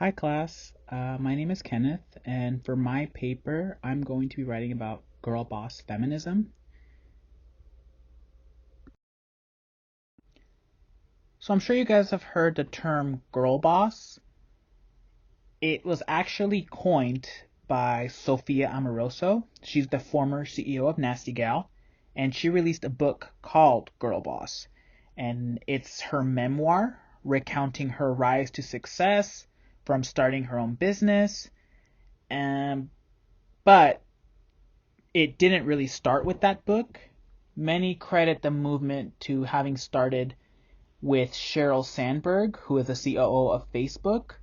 Hi class, my name is Kenneth, and for my paper, I'm going to be writing about Girlboss Feminism. So I'm sure you guys have heard the term girlboss. It was actually coined by Sophia Amoroso. She's the former CEO of Nasty Gal, and she released a book called Girlboss. And it's her memoir recounting her rise to success from starting her own business. And but it didn't really start with that book. Many credit the movement to having started with Sheryl Sandberg, who is the COO of Facebook,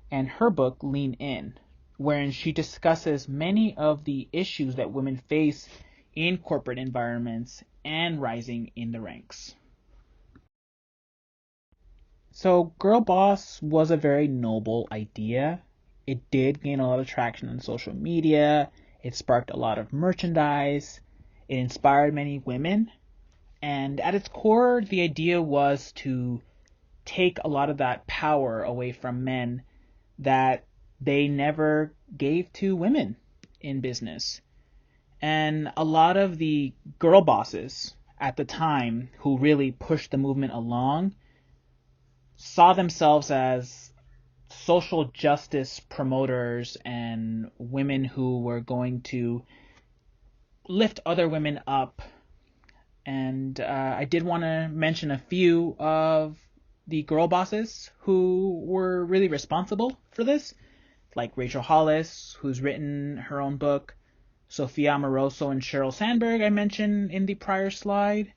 and her book Lean In, wherein she discusses many of the issues that women face in corporate environments and rising in the ranks. So, Girl Boss was a very noble idea. It did gain a lot of traction on social media. It sparked a lot of merchandise. It inspired many women. And at its core, the idea was to take a lot of that power away from men that they never gave to women in business. And a lot of the girl bosses at the time who really pushed the movement along saw themselves as social justice promoters and women who were going to lift other women up. And I did want to mention a few of the girl bosses who were really responsible for this, like Rachel Hollis, who's written her own book, Sophia Amoroso and Sheryl Sandberg, I mentioned in the prior slide.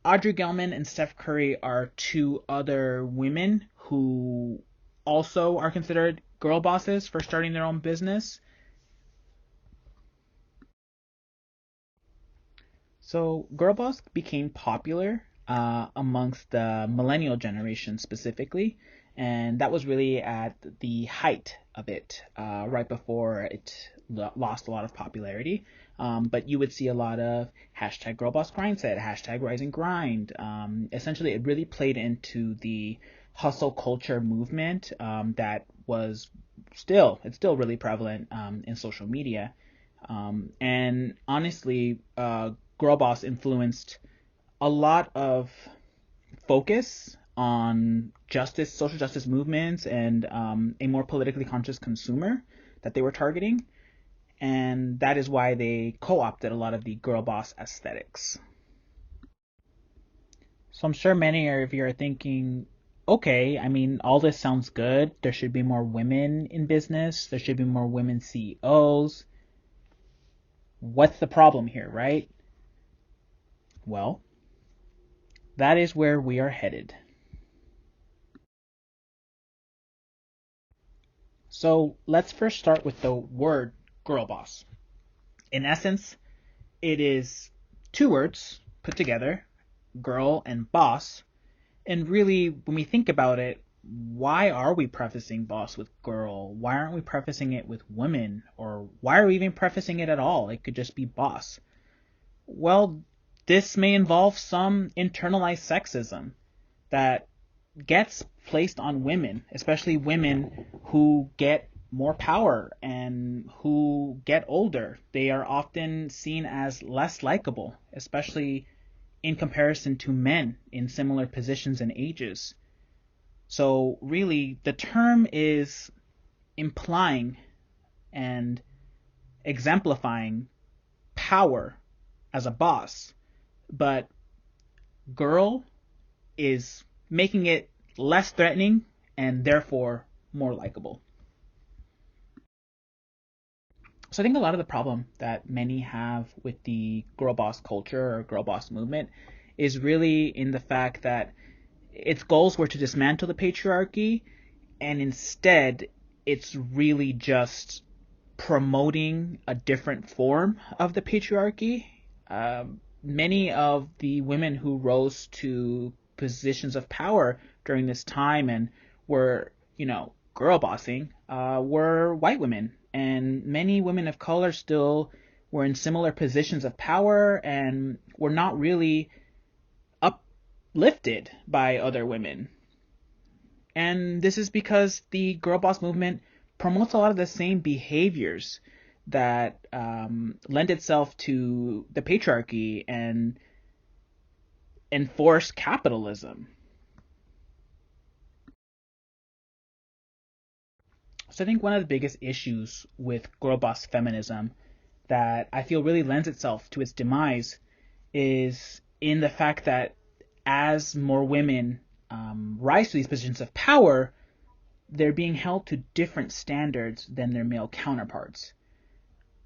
Audrey Gelman and Steph Curry are two other women who also are considered girl bosses for starting their own business. So Girlboss became popular amongst the millennial generation specifically, and that was really at the height of it, right before it lost a lot of popularity. But you would see a lot of hashtag Girlboss Grindset, hashtag Rise and Grind. Essentially, it really played into the hustle culture movement that was it's still really prevalent in social media. And honestly, Girlboss influenced a lot of focus on justice, social justice movements, and a more politically conscious consumer that they were targeting. And that is why they co-opted a lot of the Girlboss aesthetics. So I'm sure many of you are thinking, okay, I mean, all this sounds good. There should be more women in business. There should be more women CEOs. What's the problem here, right? Well, that is where we are headed. So let's first start with the word girl boss. In essence, it is two words put together, girl and boss. And really, when we think about it, why are we prefacing boss with girl? Why aren't we prefacing it with woman? Or why are we even prefacing it at all? It could just be boss. Well, this may involve some internalized sexism that gets placed on women, especially women who get more power and who get older. They are often seen as less likable, especially in comparison to men in similar positions and ages. So, really, the term is implying and exemplifying power as a boss, but girl is making it less threatening and therefore more likable. So I think a lot of the problem that many have with the girl boss culture or girl boss movement is really in the fact that its goals were to dismantle the patriarchy, and instead it's really just promoting a different form of the patriarchy. Many of the women who rose to positions of power during this time and were, girl bossing, were white women. And many women of color still were in similar positions of power and were not really uplifted by other women. And this is because the girl boss movement promotes a lot of the same behaviors that lend itself to the patriarchy and enforce capitalism. So I think one of the biggest issues with girl boss feminism that I feel really lends itself to its demise is in the fact that as more women rise to these positions of power, they're being held to different standards than their male counterparts.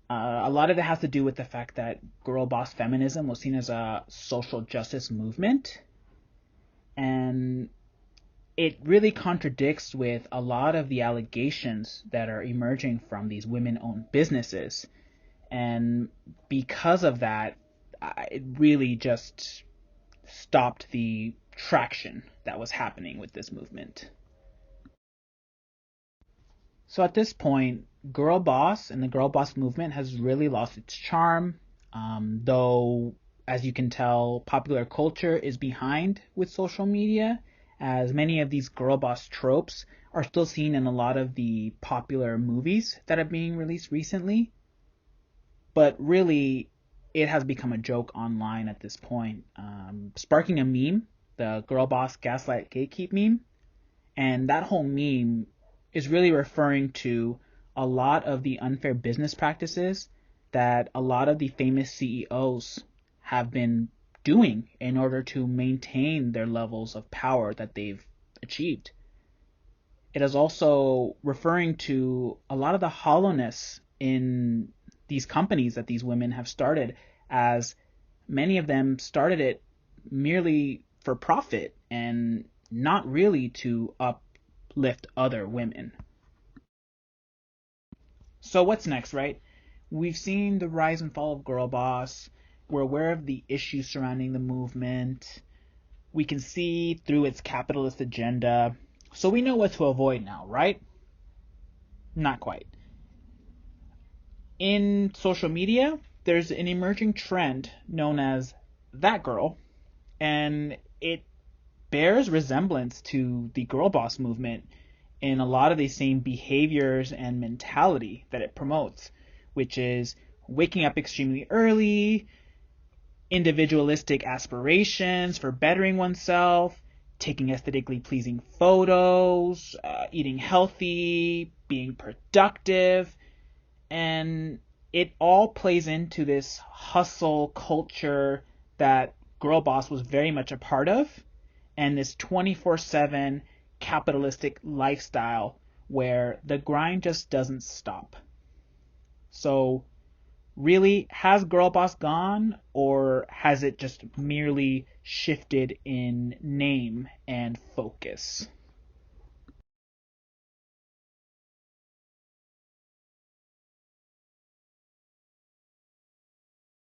A lot of it has to do with the fact that girl boss feminism was seen as a social justice movement, and it really contradicts with a lot of the allegations that are emerging from these women-owned businesses. And because of that, it really just stopped the traction that was happening with this movement. So at this point, Girl Boss and the Girl Boss movement has really lost its charm, though, as you can tell, popular culture is behind with social media, as many of these Girl Boss tropes are still seen in a lot of the popular movies that are being released recently. But really, it has become a joke online at this point, sparking a meme, the Girl Boss Gaslight Gatekeep meme. And that whole meme is really referring to a lot of the unfair business practices that a lot of the famous CEOs have been doing in order to maintain their levels of power that they've achieved. It is also referring to a lot of the hollowness in these companies that these women have started, as many of them started it merely for profit and not really to uplift other women. So what's next, right? We've seen the rise and fall of Girl Boss. We're aware of the issues surrounding the movement. We can see through its capitalist agenda. So we know what to avoid now, right? Not quite. In social media, there's an emerging trend known as that girl, and it bears resemblance to the girl boss movement in a lot of the same behaviors and mentality that it promotes, which is waking up extremely early, individualistic aspirations for bettering oneself, taking aesthetically pleasing photos, eating healthy, being productive, and it all plays into this hustle culture that Girl Boss was very much a part of, and this 24/7 capitalistic lifestyle where the grind just doesn't stop. So, really, has Girl Boss gone, or has it just merely shifted in name and focus?